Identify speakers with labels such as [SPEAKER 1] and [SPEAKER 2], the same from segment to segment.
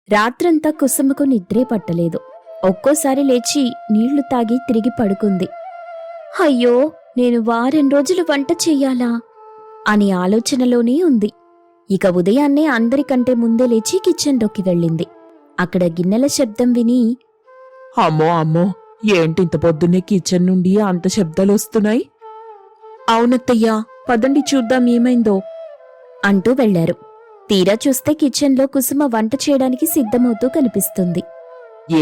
[SPEAKER 1] రాత్రంతా కుసుమకు నిద్రే పట్టలేదు. ఒక్కోసారి లేచి నీళ్లు తాగి తిరిగి పడుకుంది. అయ్యో, నేను వారం రోజులు వంట చెయ్యాలా అని ఆలోచనలోనే ఉంది. ఇక ఉదయాన్నే అందరికంటే ముందే లేచి కిచెన్లోకి వెళ్ళింది. అక్కడ గిన్నెల శబ్దం విని,
[SPEAKER 2] అమ్మో అమ్మో, ఏంటింత పొద్దున్నే కిచెన్ నుండి అంత శబ్దాలొస్తున్నాయి? అవునత్తయ్యా, పదండి చూద్దాం ఏమైందో
[SPEAKER 1] అంటూ వెళ్లారు. తీరా చూస్తే కిచెన్లో కుసుమ వంట చేయడానికి సిద్ధమవుతూ కనిపిస్తుంది.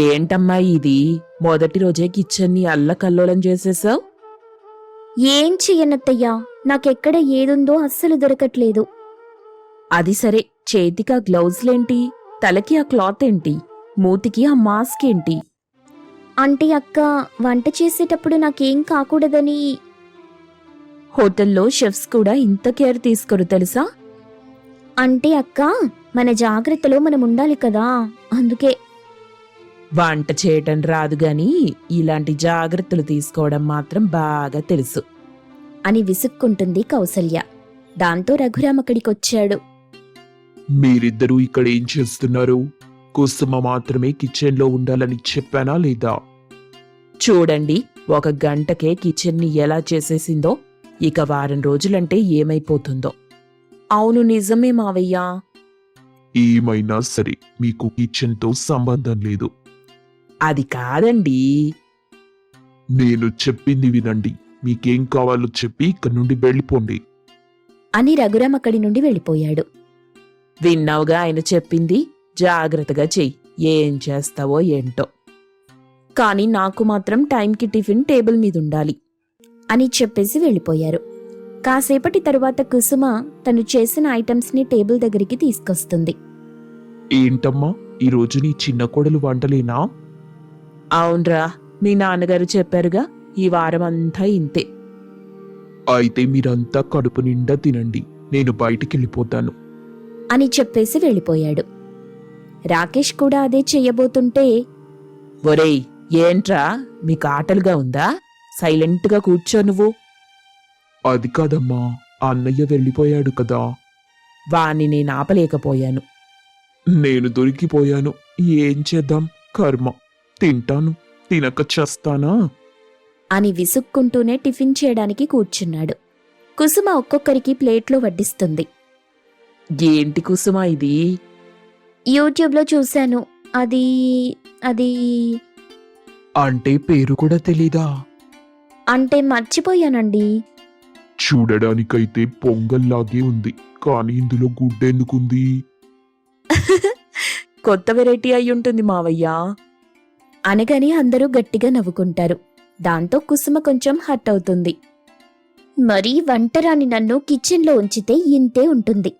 [SPEAKER 2] ఏంటమ్మా ఇది, మొదటి రోజే కిచెన్ని అల్లకల్లోలం చేసేసావు?
[SPEAKER 1] ఏం చెయ్యనత్తయ్యా, నాకెక్కడ ఏదుందో అస్సలు దొరకట్లేదు.
[SPEAKER 2] అది సరే, చేతికి ఆ గ్లౌజ్లేంటి, తలకి ఆ క్లాత్ ఏంటి, మూతికి ఆ మాస్క్ ఏంటి?
[SPEAKER 1] అంటే అక్క, వంట చేసేటప్పుడు నాకేం కాకూడదని.
[SPEAKER 2] హోటల్లో షెఫ్స్ కూడా ఇంత కేర్ తీసుకోరు తెలుసా?
[SPEAKER 1] అంటే అక్క, మన జాగ్రత్తలో మనం ఉండాలి కదా, అందుకే.
[SPEAKER 2] వంట చేయటం రాదు గాని ఇలాంటి జాగ్రత్తలు తీసుకోవడం మాత్రం బాగా తెలుసు
[SPEAKER 1] అని విసుక్కుంటుంది కౌసల్య. దాంతో రఘురామ్ అక్కడికొచ్చాడు.
[SPEAKER 3] మీరిద్దరూ ఇక్కడ ఏం చేస్తున్నారు? కుసుమ మాత్రమే కిచెన్లో ఉండాలని చెప్పానా లేదా?
[SPEAKER 2] చూడండి, 1 గంటకే కిచెన్ని ఎలా చేసేసిందో, ఇక వారం రోజులంటే ఏమైపోతుందో. అవును, నిజమే మావయ్యా.
[SPEAKER 3] ఏమైనా సరే మీకు కిచెన్తో సంబంధం లేదు.
[SPEAKER 2] అది కాదండి.
[SPEAKER 3] నేను చెప్పింది వినండి. మీకేం కావాలో చెప్పి ఇక్కడి నుండి వెళ్ళిపోండి
[SPEAKER 1] అని రఘురామ్ అక్కడి నుండి వెళ్ళిపోయాడు.
[SPEAKER 2] విన్నావుగా ఆయన చెప్పింది, జాగ్రత్తగా చెయ్యి, ఏం చేస్తావో ఏంటో. కానీ నాకు మాత్రం టైంకి టిఫిన్ టేబుల్ మీదుండాలి
[SPEAKER 1] అని చెప్పేసి వెళ్ళిపోయారు. కాసేపటి తరువాత కుసుమ తను చేసిన ఐటమ్స్ని టేబుల్ దగ్గరికి తీసుకొస్తుంది.
[SPEAKER 3] ఏంటమ్మా, ఈరోజు నీ చిన్న కోడలు వంటలేనా?
[SPEAKER 2] అవునరా, మీ నాన్నగారు చెప్పారుగా, ఈ వారం అంతా ఇంతే.
[SPEAKER 3] అయితే మీరంతా కడుపు నిండా తినండి, నేను బయటికెళ్ళిపోతాను
[SPEAKER 1] అని చెప్పేసి వెళ్ళిపోయాడు. రాకేష్ కూడా అదే చెయ్యబోతుంటే,
[SPEAKER 2] ఒరేయ్, ఏంట్రా మీకు ఆటలుగా ఉందా? సైలెంట్గా కూర్చో నువ్వు.
[SPEAKER 3] అది కాదమ్మా, అన్నయ్య వెళ్ళిపోయాడు కదా.
[SPEAKER 2] వాణ్ణి నేను ఆపలేకపోయాను.
[SPEAKER 3] నేను దొరికిపోయాను, ఏం చేద్దాం, కర్మ. తింటాను, తినక చేస్తానా
[SPEAKER 1] అని విసుక్కుంటూనే టిఫిన్ చేయడానికి కూర్చున్నాడు. కుసుమ ఒక్కొక్కరికి ప్లేట్లో వడ్డిస్తుంది.
[SPEAKER 2] ఏంటి కుసుమా ఇది?
[SPEAKER 1] యూట్యూబ్లో చూశాను. అది అది
[SPEAKER 3] అంటే పేరు కూడా తెలీదా?
[SPEAKER 1] అంటే మర్చిపోయానండి.
[SPEAKER 3] చూడడానికైతే పొంగల్లాగే ఉంది, కానీ ఇందులో గుడ్డెందుకుంది?
[SPEAKER 2] కొత్త వెరైటీ అయ్యుంటుంది మావయ్యా
[SPEAKER 1] అనగానే అందరూ గట్టిగా నవ్వుకుంటారు. దాంతో కుసుమ కొంచెం హర్ట్ అవుతుంది. మరీ వంటరాని నన్ను కిచెన్లో ఉంచితే ఇంతే ఉంటుంది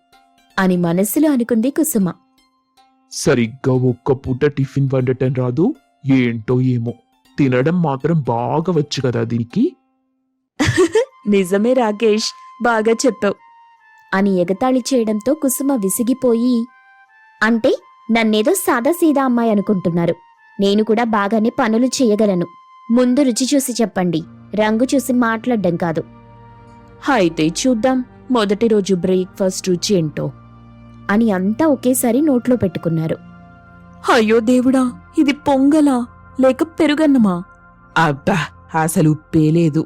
[SPEAKER 1] అని మనసులో అనుకుంది కుసుమ.
[SPEAKER 3] సరిగ్గా ఒక్క పూట టిఫిన్ వండటం రాదు, ఏంటో ఏమో. తినడం మాత్రం బాగా వచ్చు కదా దీనికి.
[SPEAKER 2] నిజమే రాకేష్, బాగా చెప్పావు
[SPEAKER 1] అని ఎగతాళి చేయడంతో కుసుమ విసిగిపోయి, అంటే నన్నేదో సాదాసీదా అమ్మాయి అనుకుంటున్నారు. నేను కూడా బాగానే పనులు చేయగలను. ముందు రుచి చూసి చెప్పండి, రంగు చూసి మాట్లాడ్డం కాదు.
[SPEAKER 2] అయితే చూద్దాం, మొదటి రోజు బ్రేక్ఫాస్ట్ రుచి ఏంటో
[SPEAKER 1] అని అంతా ఒకేసారి నోట్లో పెట్టుకున్నారు.
[SPEAKER 2] అయ్యో దేవుడా, ఇది పొంగలా లేక పెరుగన్నమా? అబ్బా, అసలు ఉప్పే లేదు.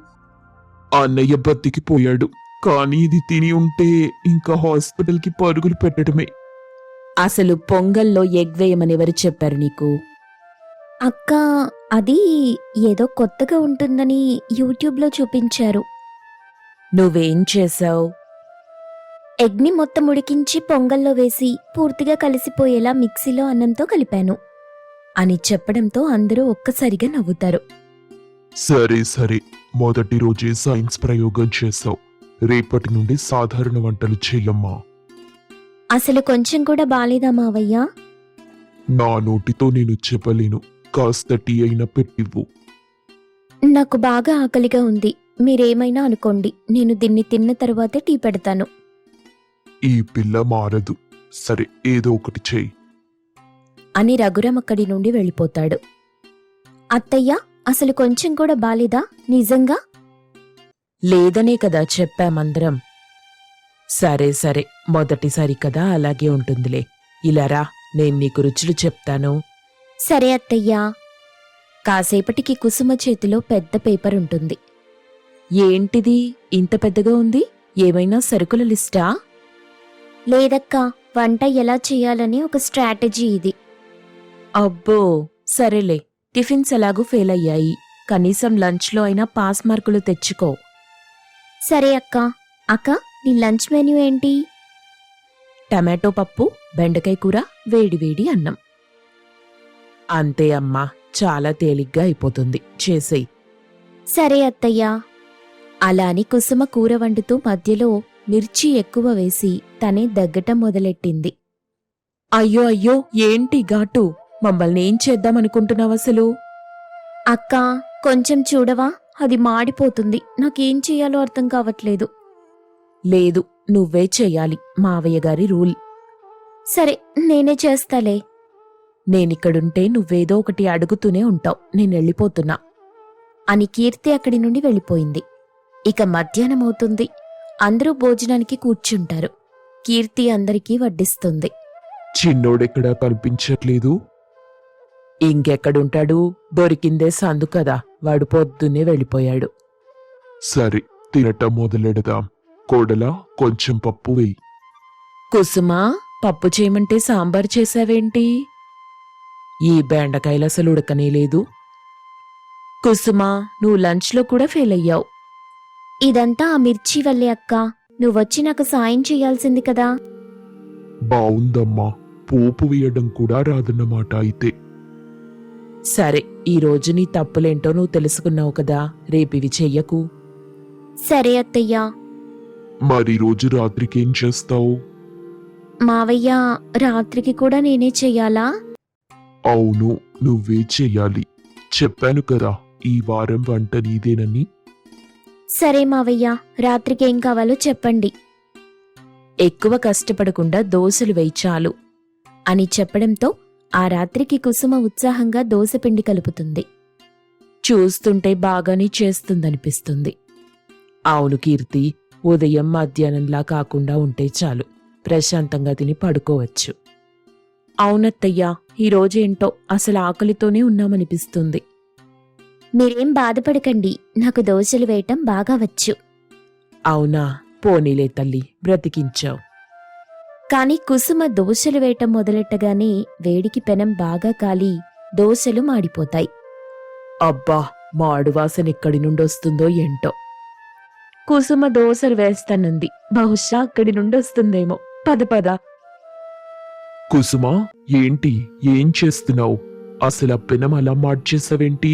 [SPEAKER 3] అన్నయ్య బతికిపోయాడు, కానీ ఇది తిని ఉంటే ఇంకా హాస్పిటల్కి పరుగులు పెట్టడమే.
[SPEAKER 2] అసలు పొంగల్లో ఎగ్ వేయమని ఎవరు చెప్పారు నీకు?
[SPEAKER 1] అక్క, అది ఏదో కొత్తగా ఉంటుందని యూట్యూబ్లో చూపించారు.
[SPEAKER 2] నువ్వేం చేశావు?
[SPEAKER 1] ఎగ్ని మొత్తం ఉడికించి పొంగల్లో వేసి పూర్తిగా కలిసిపోయేలా మిక్సీలో అన్నంతో కలిపాను అని చెప్పడంతో అందరూ ఒక్కసారిగా నవ్వుతారు.
[SPEAKER 3] సరే సరే, మొదటి రోజే సైన్స్ ప్రయోగం చేశావు, రేపటి నుండి సాధారణ వంటలు చెయ్యమ్మా.
[SPEAKER 1] అసలు కొంచెం కూడా బాలేదా మావయ్యా?
[SPEAKER 3] నా నోటితో నేను చెప్పలేను, కాస్త టీ అయినా పెట్టివ్వు.
[SPEAKER 1] నాకు బాగా ఆకలిగా ఉంది, మీరేమైనా అనుకోండి, నేను దీన్ని తిన్న తర్వాతే టీ పెడతాను.
[SPEAKER 3] ఈ పిల్ల మారదు, సరే ఏదో ఒకటి చెయ్యి
[SPEAKER 1] అని రఘురామ్ అక్కడి నుండి వెళ్ళిపోతాడు. అత్తయ్య, అసలు కొంచెం కూడా బాలేదా నిజంగా?
[SPEAKER 2] లేదనే కదా చెప్పామందరం. సరే సరే, మొదటిసారి కదా, అలాగే ఉంటుందిలే. ఇలా రా, నేను నీకు రుచులు చెప్తాను.
[SPEAKER 1] సరే అత్తయ్యా. కాసేపటికి కుసుమ చేతిలో పెద్ద పేపర్ ఉంటుంది.
[SPEAKER 2] ఏంటిది ఇంత పెద్దగా ఉంది? ఏమైనా సరుకుల లిస్టా?
[SPEAKER 1] లేదక్కా, వంట ఎలా చేయాలని ఒక స్ట్రాటజీ ఇది.
[SPEAKER 2] అబ్బో, సరేలే. టిఫిన్స్ ఎలాగూ ఫెయిల్ అయ్యాయి. కనీసం లంచ్లో అయినా పాస్ మార్కులు తెచ్చుకో.
[SPEAKER 1] సరే అక్కా. అక్క, నీ లంచ్ మెన్యూ ఏంటి?
[SPEAKER 2] టమాటో పప్పు, బెండకాయ కూర, వేడివేడి అన్నం. అంతే అమ్మా, చాలా తేలిగ్గా అయిపోతుంది. చేసేయ్.
[SPEAKER 1] సరే అత్తయ్యా. అలా అని కుసుమ కూర వండుతూ మధ్యలో మిర్చి ఎక్కువ వేసి తనే దగ్గటం మొదలెట్టింది.
[SPEAKER 2] అయ్యో అయ్యో, ఏంటి ఘాటు? మమ్మల్ని ఏం చేద్దామనుకుంటున్నావసలు?
[SPEAKER 1] అక్కా, కొంచెం చూడవా? అది మాడిపోతుంది. నాకేం చెయ్యాలో అర్థం కావట్లేదు.
[SPEAKER 2] లేదు, నువ్వే చెయ్యాలి. మావయ్య గారి రూల్.
[SPEAKER 1] సరే, నేనే చేస్తాలే.
[SPEAKER 2] నేనిక్కడుంటే నువ్వేదో ఒకటి అడుగుతూనే ఉంటావు. నేనెళ్ళిపోతున్నా
[SPEAKER 1] అని కీర్తి అక్కడి నుండి వెళ్ళిపోయింది. ఇక మధ్యాహ్నమవుతుంది. అందరూ భోజనానికి కూర్చుంటారు. కీర్తి అందరికీ వడ్డిస్తుంది.
[SPEAKER 3] చిన్నోడెక్కడా కనిపించట్లేదు.
[SPEAKER 2] ఇంకెక్కడుంటాడు? దొరికిందే సందు కదా, వాడు పొద్దున్నే వెళ్ళిపోయాడు.
[SPEAKER 3] సరే, తినటం మొదలెడదాం. కోడలా, కొంచెం పప్పు వేయి.
[SPEAKER 2] కుసుమా, పప్పు చేయమంటే సాంబార్ చేసావేంటి? ఈ బెండకాయలు అసలు ఉడకనేలేదు. కుసుమా, నువ్వు లంచ్లో కూడా ఫెయిల్ అయ్యావు.
[SPEAKER 1] ఇదంతా ఆ మిర్చి వల్లే అక్కా. నువ్వొచ్చి నాకు సాయం చెయ్యాల్సింది కదా.
[SPEAKER 3] బావుందమ్మా. పోపు వేయడం కూడా రాదన్నమాట అయితే.
[SPEAKER 2] సరే, ఈరోజు నీ తప్పులేంటో నువ్వు తెలుసుకున్నావు కదా, రేపివి చెయ్యకు.
[SPEAKER 1] సరే అత్తయ్యా.
[SPEAKER 3] మరి రోజు రాత్రికేం చేస్తావు?
[SPEAKER 1] మావయ్య, రాత్రికి కూడా నేనే చెయ్యాలా?
[SPEAKER 3] అవును, నువ్వే చెయ్యాలి. చెప్పాను కదా, ఈ వారం వంట నీదేనని.
[SPEAKER 1] సరే మావయ్య, రాత్రికి ఏం కావాలో చెప్పండి.
[SPEAKER 2] ఎక్కువ కష్టపడకుండా దోశలు వేయి చాలు అని చెప్పడంతో ఆ రాత్రికి కుసుమ ఉత్సాహంగా దోశపిండి కలుపుతుంది. చూస్తుంటే బాగానే చేస్తుందనిపిస్తుంది. అవును కీర్తి, ఉదయం మధ్యాహ్నంలా కాకుండా ఉంటే చాలు. ప్రశాంతంగా తిని పడుకోవచ్చు. అవునత్తయ్యా, ఈరోజేంటో అసలు ఆకలితోనే ఉన్నామనిపిస్తుంది.
[SPEAKER 1] మీరేం బాధపడకండి, నాకు దోశలు వేయటం బాగా వచ్చు.
[SPEAKER 2] అవునా? పోనీలే తల్లి, బ్రతికించావు.
[SPEAKER 1] కాని కుసుమ దోశలు వేయటం మొదలెట్టగానే వేడికి పెనం బాగా కాలి దోశలు మాడిపోతాయి.
[SPEAKER 2] అబ్బా, మాడు వాసన ఎక్కడి నుండొస్తుందో ఏంటో. కుసుమ దోశలు వేస్తానంది. బహుశా అక్కడి నుండొస్తుందేమో. పద పద.
[SPEAKER 3] కుసుమా, ఏంటి? ఏం చేస్తున్నావు? అసలు ఆ పెనం అలా మార్చేసావేంటి?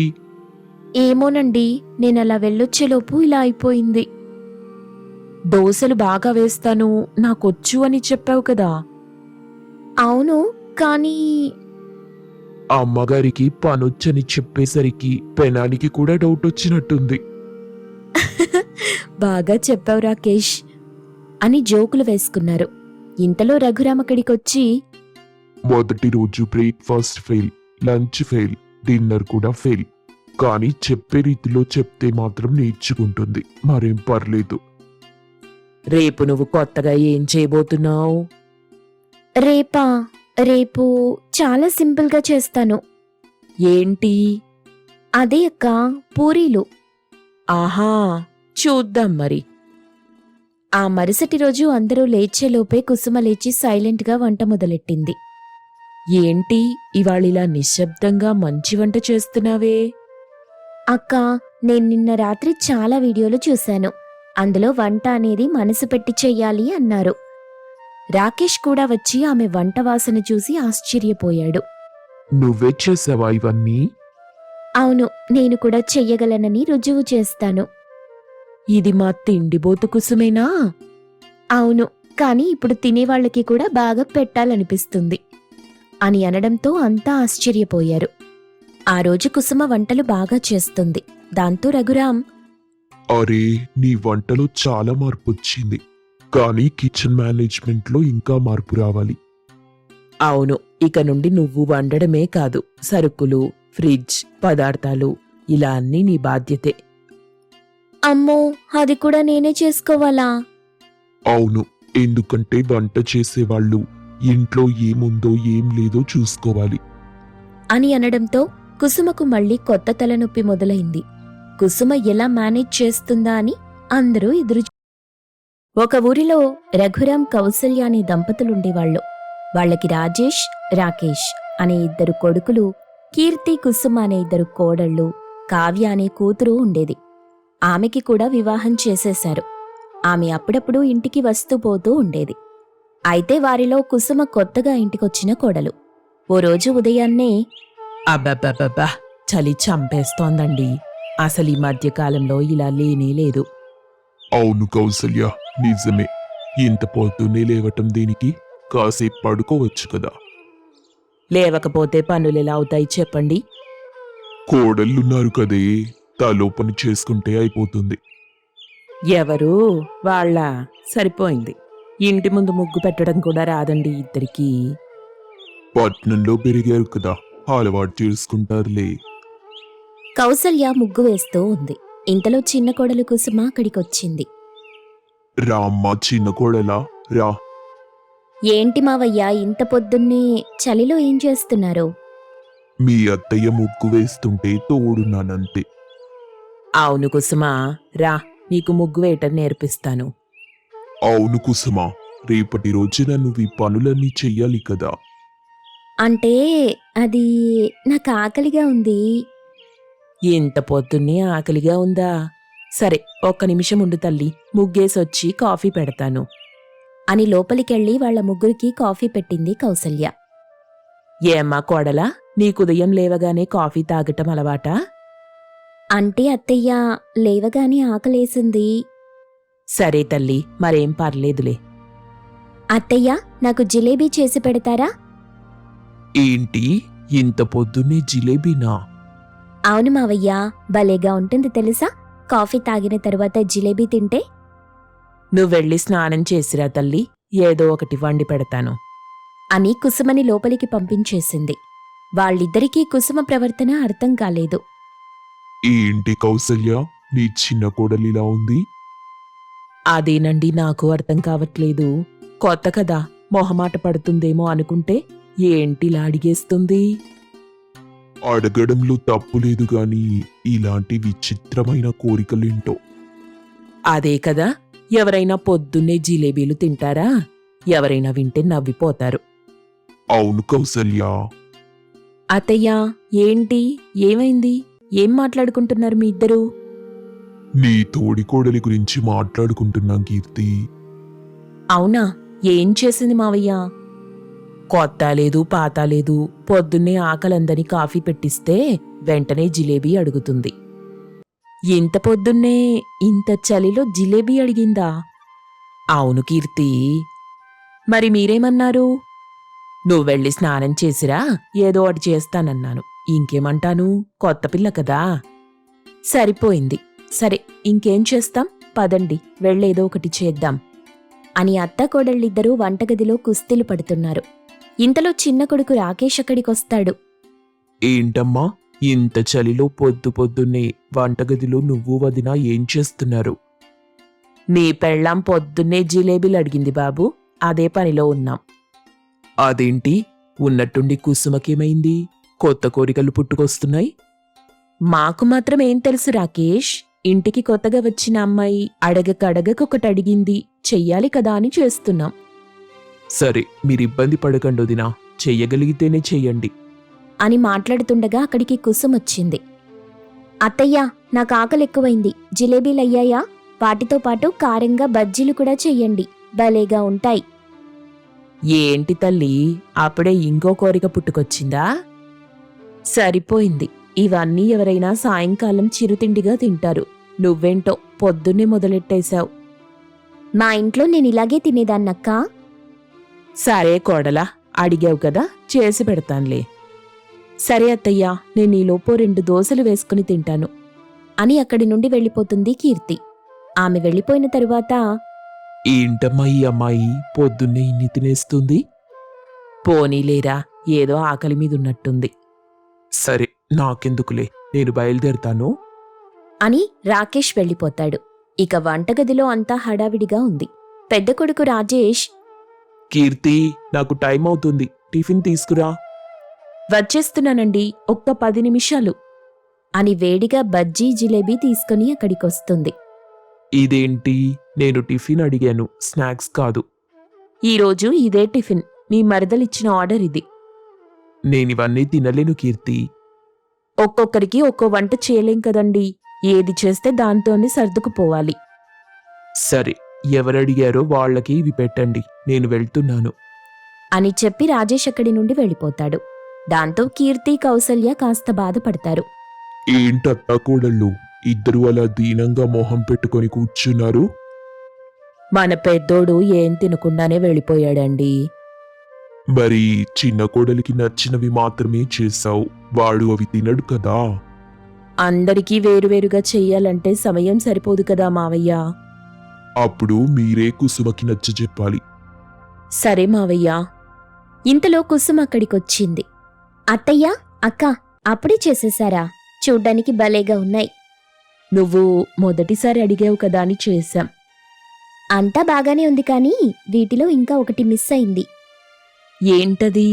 [SPEAKER 1] ఏమోనండి, నేనలా వెళ్ళొచ్చేలోపు ఇలా అయిపోయింది.
[SPEAKER 2] దోశలు బాగా వేస్తాను, నాకొచ్చు అని చెప్పావు కదా.
[SPEAKER 1] అవును, కానీ
[SPEAKER 3] ఆ అమ్మగారికి పనొచ్చని చెప్పేసరికి పెనానికి కూడా డౌట్ వచ్చినట్టుంది.
[SPEAKER 1] బాగా చెప్పావు రాకేష్ అని జోకులు వేసుకున్నారు. ఇంతలో రఘురామ్ అక్కడికొచ్చి,
[SPEAKER 3] మొదటి రోజు breakfast fail, lunch fail, dinner కూడా ఫెయిల్. కానీ చెప్పే రీతిలో చెప్తే మాత్రం నేర్చుకుంటుంది. మరేం పర్లేదు.
[SPEAKER 2] రేపు నువ్వు కొత్తగా ఏం చేయబోతున్నావు?
[SPEAKER 1] రేపు చాలా సింపుల్గా చేస్తాను.
[SPEAKER 2] ఏంటి?
[SPEAKER 1] అదే అక్క, పూరీలు.
[SPEAKER 2] ఆహా, చూద్దాం మరి.
[SPEAKER 1] ఆ మరుసటి రోజు అందరూ లేచేలోపే కుసుమ లేచి సైలెంట్గా వంట మొదలెట్టింది.
[SPEAKER 2] ఏంటి ఇవాళిలా నిశ్శబ్దంగా మంచి వంట చేస్తున్నావే?
[SPEAKER 1] అక్కా, నేను నిన్న రాత్రి చాలా వీడియోలు చూశాను. అందులో వంట అనేది మనసు పెట్టి చెయ్యాలి అన్నారు. రాకేష్ కూడా వచ్చి ఆమె వంట వాసన చూసి ఆశ్చర్యపోయాడు.
[SPEAKER 3] నువ్వే చేసావా ఇవన్నీ?
[SPEAKER 1] అవును, నేను కూడా చెయ్యగలనని రుజువు చేస్తాను.
[SPEAKER 2] ఇది మా తిండిబోతు కుసుమేనా?
[SPEAKER 1] అవును, కాని ఇప్పుడు తినేవాళ్లకి కూడా బాగా పెట్టాలనిపిస్తుంది అని అనడంతో అంతా ఆశ్చర్యపోయారు. ఆ రోజు కుసుమ వంటలు బాగా చేస్తుంది. దాంతో రఘురామ్,
[SPEAKER 3] అరే, నీ వంటలో చాలా మార్పు వచ్చింది. కానీ కిచెన్ మేనేజ్మెంట్లో ఇంకా మార్పు రావాలి.
[SPEAKER 2] అవును, ఇక నుండి నువ్వు వండడమే కాదు, సరుకులు, ఫ్రిడ్జ్, పదార్థాలు ఇలా అన్నీ నీ బాధ్యతే.
[SPEAKER 1] అమ్మో, అది కూడా నేనే చేసుకోవాలా?
[SPEAKER 3] అవును, ఎందుకంటే వంట చేసేవాళ్ళు ఇంట్లో ఏముందో ఏం లేదో చూసుకోవాలి.
[SPEAKER 1] అని అనడంతో కుసుమకు మళ్ళీ కొత్త తలనొప్పి మొదలైంది. కుసుమ ఎలా మేనేజ్ చేస్తుందా అని అందరూ ఒక ఊరిలో రఘురాం కౌసల్య అనే దంపతులుండేవాళ్లు. వాళ్ళకి రాజేష్, రాకేష్ అనే 2 కొడుకులు, కీర్తి, కుసుమ అనే 2 కోడళ్ళు, కావ్య అనే కూతురు ఉండేది. ఆమెకి కూడా వివాహం చేసేశారు. ఆమె అప్పుడప్పుడు ఇంటికి వస్తూ పోతూ ఉండేది. అయితే వారిలో కుసుమ కొత్తగా ఇంటికొచ్చిన కోడలు. ఓ రోజు ఉదయాన్నే,
[SPEAKER 2] అబ్బబ్బబ్బబ్బా, చలి చంపేస్తోందండి. అసలు ఈ మధ్యకాలంలో ఇలా లేనే లేదు.
[SPEAKER 3] అవును కౌసల్య, నిజమే. ఇంత పొద్దున్నే లేవటం దేనికి? కాసేపు పడుకోవచ్చు కదా.
[SPEAKER 2] లేవకపోతే పనులెలా అవుతాయి చెప్పండి.
[SPEAKER 3] కోడళ్ళున్నారు కదే, తలో పని చేసుకుంటే అయిపోతుంది.
[SPEAKER 2] ఎవరు వాళ్ళ? సరిపోయింది. ఇంటి ముందు ముగ్గు పెట్టడం కూడా రాదండి ఇద్దరికీ.
[SPEAKER 3] పట్నంలో పెరిగారు కదా, అలవాటు చేసుకుంటారులే.
[SPEAKER 1] కౌసల్య ముగ్గు వేస్తూ ఉంది. ఇంతలో చిన్న కోడలు కుసుమ అక్కడికొచ్చింది.
[SPEAKER 3] రామ్మా చిన్న కోడలా, రా.
[SPEAKER 1] ఏంటి మావయ్య ఇంత పొద్దున్నే చలిలో ఏం చేస్తున్నారు?
[SPEAKER 3] మీ అత్తయ్య ముగ్గు వేస్తుంటే తోడున్నానంతే.
[SPEAKER 2] అవును కుసుమా, రా, నీకు ముగ్గు వేయటం నేర్పిస్తాను.
[SPEAKER 3] అవును కుసుమా, రేపటి రోజున నువ్వు ఈ పనులన్నీ చెయ్యాలి కదా.
[SPEAKER 1] అంటే అది నాకు ఆకలిగా ఉంది.
[SPEAKER 2] ఇంత పొద్దున్నే ఆకలిగా ఉందా? సరే, ఒక్క నిమిషం ఉండు తల్లి, ముగ్గేసొచ్చి కాఫీ పెడతాను.
[SPEAKER 1] అని లోపలికెళ్ళి వాళ్ల ముగ్గురికి కాఫీ పెట్టింది కౌసల్య.
[SPEAKER 2] ఏమ్మా కోడలా, నీకు ఉదయం లేవగానే కాఫీ తాగటం అలవాటా?
[SPEAKER 1] అంటే అత్తయ్య లేవగానే ఆకలేసింది.
[SPEAKER 2] సరే తల్లి, మరేం పర్లేదులే.
[SPEAKER 1] అత్తయ్య నాకు జిలేబీ చేసి పెడతారా?
[SPEAKER 3] ఏంటి, ఇంత పొద్దున్నే జిలేబీనా?
[SPEAKER 1] అవును మావయ్య, భలేగా ఉంటుంది తెలుసా కాఫీ తాగిన తరువాత జిలేబీ తింటే.
[SPEAKER 2] నువ్వెళ్ళి స్నానం చేసిరా తల్లి, ఏదో ఒకటి వండి పెడతాను.
[SPEAKER 1] అని కుసుమని లోపలికి పంపించేసింది. వాళ్ళిద్దరికీ కుసుమ ప్రవర్తన అర్థం కాలేదు.
[SPEAKER 3] ఏంటి కౌసల్య, నీ చిన్న కోడలిలా ఉంది?
[SPEAKER 2] అదేనండి నాకు అర్థం కావట్లేదు. కొత్త కదా, మొహమాట పడుతుందేమో అనుకుంటే ఏంటిలా అడిగేస్తుంది?
[SPEAKER 3] అడగడంలో తప్పులేదు గాని ఇలాంటి విచిత్రమైన కోరికలేంటో.
[SPEAKER 2] అదే కదా, ఎవరైనా పొద్దున్నే జిలేబీలు తింటారా? ఎవరైనా వింటే నవ్విపోతారు.
[SPEAKER 3] అవును కౌసల్య.
[SPEAKER 2] అత్తయ్యా, ఏంటి, ఏమైంది? ఏం మాట్లాడుకుంటున్నారు మీ ఇద్దరూ?
[SPEAKER 3] నీ తోడి కోడలి గురించి మాట్లాడుకుంటున్నాం కీర్తి.
[SPEAKER 2] అవునా, ఏం చేసింది మావయ్య? కొత్త లేదు పాత లేదు, పొద్దున్నే ఆకలందని కాఫీ పెట్టిస్తే వెంటనే జిలేబీ అడుగుతుంది. ఇంత పొద్దున్నే ఇంత చలిలో జిలేబీ అడిగిందా? అవును కీర్తి. మరి మీరేమన్నారు? నువ్వెళ్ళి స్నానం చేసిరా, ఏదో ఒకటి చేస్తానన్నాను. ఇంకేమంటాను, కొత్త పిల్ల కదా. సరిపోయింది. సరే, ఇంకేం చేస్తాం, పదండి వెళ్ళేదో ఒకటి చేద్దాం.
[SPEAKER 1] అని అత్తాకోడళ్ళిద్దరూ వంటగదిలో కుస్తీలు పడుతున్నారు. ఇంతలో చిన్న కొడుకు రాకేష్ అక్కడికొస్తాడు.
[SPEAKER 3] ఏంటమ్మా, ఇంత చలిలో పొద్దు పొద్దున్నే వంటగదిలో నువ్వు వదినా ఏం చేస్తున్నారు?
[SPEAKER 2] నీ పెళ్ళాం పొద్దున్నే జిలేబీలు అడిగింది బాబు, అదే పనిలో ఉన్నాం.
[SPEAKER 3] అదేంటి, ఉన్నట్టుండి కుసుమకేమైంది? కొత్త కోరికలు పుట్టుకొస్తున్నాయి.
[SPEAKER 2] మాకు మాత్రం ఏం తెలుసు రాకేష్, ఇంటికి కొత్తగా వచ్చిన అమ్మాయి అడగకడగకొకటి అడిగింది, చెయ్యాలి కదా అని చేస్తున్నాం.
[SPEAKER 3] సరే, మీరిబ్బంది పడకండి వదినా, చెయ్యగలిగితేనే చెయ్యండి.
[SPEAKER 1] అని మాట్లాడుతుండగా అక్కడికి కుసుమొచ్చింది. అత్తయ్య, నాకు ఆకలెక్కువైంది, జిలేబీలయ్యాయా? వాటితో పాటు కారంగా బజ్జీలు కూడా చెయ్యండి, భలేగా ఉంటాయి.
[SPEAKER 2] ఏంటి తల్లి, అప్పుడే ఇంకో కోరిక పుట్టుకొచ్చిందా? సరిపోయింది, ఇవన్నీ ఎవరైనా సాయంకాలం చిరుతిండిగా తింటారు. నువ్వేంటో పొద్దున్నే మొదలెట్టేశావు.
[SPEAKER 1] మా ఇంట్లో నేనిలాగే తినేదాన్నక్కా.
[SPEAKER 2] సరే కోడలా, అడిగావు కదా, చేసి పెడతాన్లే. సరే అత్తయ్యా, నేను ఈలోపు 2 దోశలు వేసుకుని తింటాను.
[SPEAKER 1] అని అక్కడి నుండి వెళ్ళిపోతుంది కీర్తి. ఆమె వెళ్ళిపోయిన తరువాత,
[SPEAKER 3] ఏంటమ్మా ఈ అమ్మాయి పొద్దున్నే ఇన్ని తినేస్తుంది?
[SPEAKER 2] పోనీలేరా, ఏదో ఆకలి మీదున్నట్టుంది.
[SPEAKER 3] సరే, నాకెందుకులే, నేను బయలుదేరుతాను.
[SPEAKER 1] అని రాకేష్ వెళ్ళిపోతాడు. ఇక వంటగదిలో అంతా హడావిడిగా ఉంది. పెద్ద కొడుకు రాజేష్,
[SPEAKER 3] కీర్తి, నాకు టైం అవుతుంది, టిఫిన్ తీసుకురా.
[SPEAKER 2] వచ్చేస్తున్నానండి, ఒక్క 10 నిమిషాలు.
[SPEAKER 1] అని వేడిగా బజ్జీ జిలేబీ తీసుకుని అక్కడికొస్తుంది.
[SPEAKER 3] ఇదేంటి, నేను టిఫిన్ అడిగాను, స్నాక్స్ కాదు.
[SPEAKER 2] ఈరోజు ఇదే టిఫిన్, మీ మరదలిచ్చిన ఆర్డర్ ఇది.
[SPEAKER 3] నేనివన్నీ తినలేను కీర్తి.
[SPEAKER 2] ఒక్కొక్కరికి ఒక్కో వంట చేయలేం కదండి, ఏది చేస్తే దాంతోనే సర్దుకుపోవాలి.
[SPEAKER 3] సరే, ఎవరడిగారో వాళ్ళకి ఇవి పెట్టండి, నేను వెళ్తున్నాను.
[SPEAKER 1] అని చెప్పి రాజేష్ అక్కడి నుండి వెళ్ళిపోతాడు. దాంతో కీర్తి, కౌసల్య కాస్త బాధపడతారు.
[SPEAKER 3] ఏంటత్తా కోడళ్ళు, ఇద్దరు అలా దీనంగా మొహం పెట్టుకొని కూర్చున్నారు?
[SPEAKER 2] మన పెద్దోడు ఏం తినకుండానే వెళ్ళిపోయాడండి.
[SPEAKER 3] మరి చిన్న కోడలికి నచ్చినవి మాత్రమే చేశావు, వాడు అవి తినడు కదా.
[SPEAKER 2] అందరికీ వేరువేరుగా చెయ్యాలంటే సమయం సరిపోదు కదా మావయ్య.
[SPEAKER 3] అప్పుడు మీరే కుసుమకి నచ్చ చెప్పాలి.
[SPEAKER 2] సరే మావయ్య.
[SPEAKER 1] ఇంతలో కుసుమ అక్కడికొచ్చింది. అత్తయ్య, అక్క, అప్పుడే చేసేశారా? చూడ్డానికి భలేగా ఉన్నాయి.
[SPEAKER 2] నువ్వు మొదటిసారి అడిగావు కదా అని చేశాం.
[SPEAKER 1] అంతా బాగానే ఉంది, కానీ వీటిలో ఇంకా ఒకటి మిస్ అయింది.
[SPEAKER 2] ఏంటది?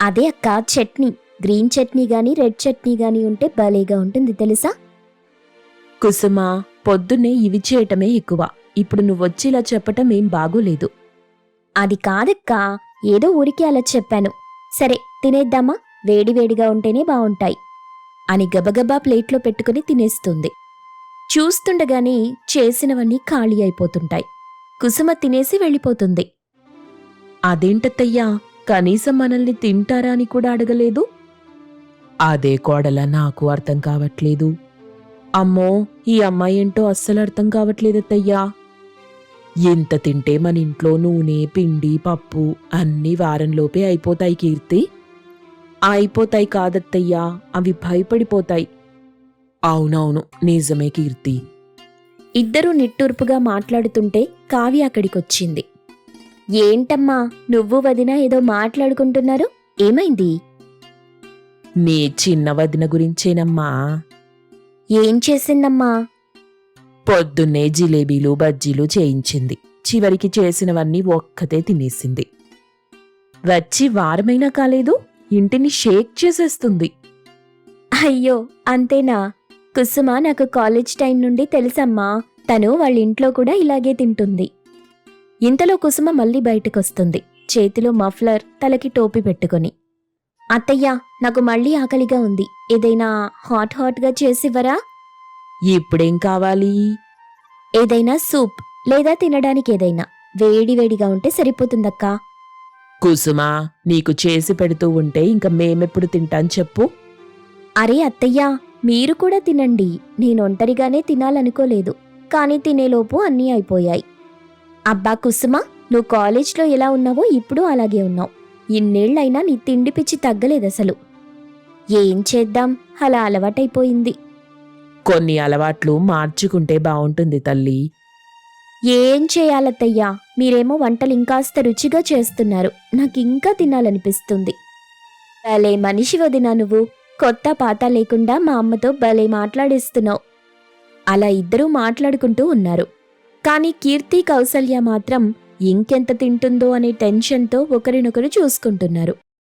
[SPEAKER 1] అదే అక్క, చట్నీ. గ్రీన్ చట్నీ గాని రెడ్ చట్నీ గాని ఉంటే భలేగా ఉంటుంది తెలుసా?
[SPEAKER 2] కుసుమ, పొద్దున్నే ఇవి చేయటమే ఎక్కువ. ఇప్పుడు నువ్వొచ్చి ఇలా చెప్పటం ఏం బాగోలేదు.
[SPEAKER 1] అది కాదక్కా, ఏదో ఊరికే అలా చెప్పాను. సరే, తినేద్దామా? వేడివేడిగా ఉంటేనే బావుంటాయి
[SPEAKER 2] అని గబగబా ప్లేట్లో పెట్టుకుని తినేస్తుంది. చూస్తుండగానే చేసినవన్నీ ఖాళీ అయిపోతుంటాయి. కుసుమ తినేసి వెళ్ళిపోతుంది. అదేంటత్తయ్యా, కనీసం మనల్ని తింటారా అని కూడా అడగలేదు. అదే కోడల నాకు అర్థం కావట్లేదు. అమ్మో, ఈ అమ్మాయి ఏంటో అస్సలు అర్థం కావట్లేదత్తయ్యా. ఎంత తింటే మన ఇంట్లో నూనె, పిండి, పప్పు అన్నీ వారంలోపే అయిపోతాయి కీర్తి. అయిపోతాయి కాదత్తయ్యా, అవి భయపడిపోతాయి. అవునవును, నిజమే కీర్తి.
[SPEAKER 1] ఇద్దరూ నిట్టూర్పుగా మాట్లాడుతుంటే కావ్య అక్కడికొచ్చింది. ఏంటమ్మా, నువ్వు వదిన ఏదో మాట్లాడుకుంటున్నారు? ఏమైంది?
[SPEAKER 2] నీ చిన్న వదిన గురించేనమ్మా.
[SPEAKER 1] ఏం చేసిందమ్మా?
[SPEAKER 2] పొద్దున్నే జిలేబీలు, బజ్జీలు చేయించింది. చివరికి చేసినవన్నీ ఒక్కతే తినేసింది. వచ్చి వారమైనా కాలేదు, ఇంటిని షేక్ చేసేస్తుంది.
[SPEAKER 1] అయ్యో, అంతేనా? కుసుమ నాకు కాలేజ్ టైం నుండి తెలుసమ్మా. తను వాళ్ళ ఇంట్లో కూడా ఇలాగే తింటుంది. ఇంతలో కుసుమ మళ్ళీ బయటకొస్తుంది, చేతిలో మఫ్లర్, తలకి టోపీ పెట్టుకొని. అత్తయ్య, నాకు మళ్ళీ ఆకలిగా ఉంది. ఏదైనా హాట్గా చేసివ్వరా?
[SPEAKER 2] ఇప్పుడేం కావాలి?
[SPEAKER 1] ఏదైనా సూప్ లేదా తినడానికి ఏదైనా వేడివేడిగా ఉంటే సరిపోతుందక్కా.
[SPEAKER 2] కుసుమా, నీకు చేసి పెడుతూ ఉంటే ఇంక మేమెప్పుడు తింటాం చెప్పు?
[SPEAKER 1] అరే అత్తయ్యా, మీరు కూడా తినండి. నేను ఒంటరిగానే తినాలనుకోలేదు, కానీ తినేలోపు అన్నీ అయిపోయాయి. అబ్బా కుసుమ, నువ్వు కాలేజ్లో ఎలా ఉన్నావో ఇప్పుడు అలాగే ఉన్నావు. ఇన్నేళ్లైనా నీ తిండి పిచ్చి తగ్గలేదసలు. ఏం చేద్దాం, అలా అలవాటైపోయింది.
[SPEAKER 2] కొన్ని అలవాట్లు మార్చుకుంటే బావుంటుంది తల్లి.
[SPEAKER 1] ఏం చేయాలత్తయ్యా, మీరేమో వంటలు ఇంకాస్త రుచిగా చేస్తున్నారు. నాకింకా తినాలనిపిస్తుంది. భలే మనిషి వదినా నువ్వు. కొత్త పాత లేకుండా మా అమ్మతో భలే మాట్లాడేస్తున్నావు. అలా ఇద్దరూ మాట్లాడుకుంటూ ఉన్నారు. కాని కీర్తి, కౌసల్య మాత్రం ఇంకెంత తింటుందో అనే టెన్షన్తో ఒకరినొకరు చూసుకుంటున్నారు.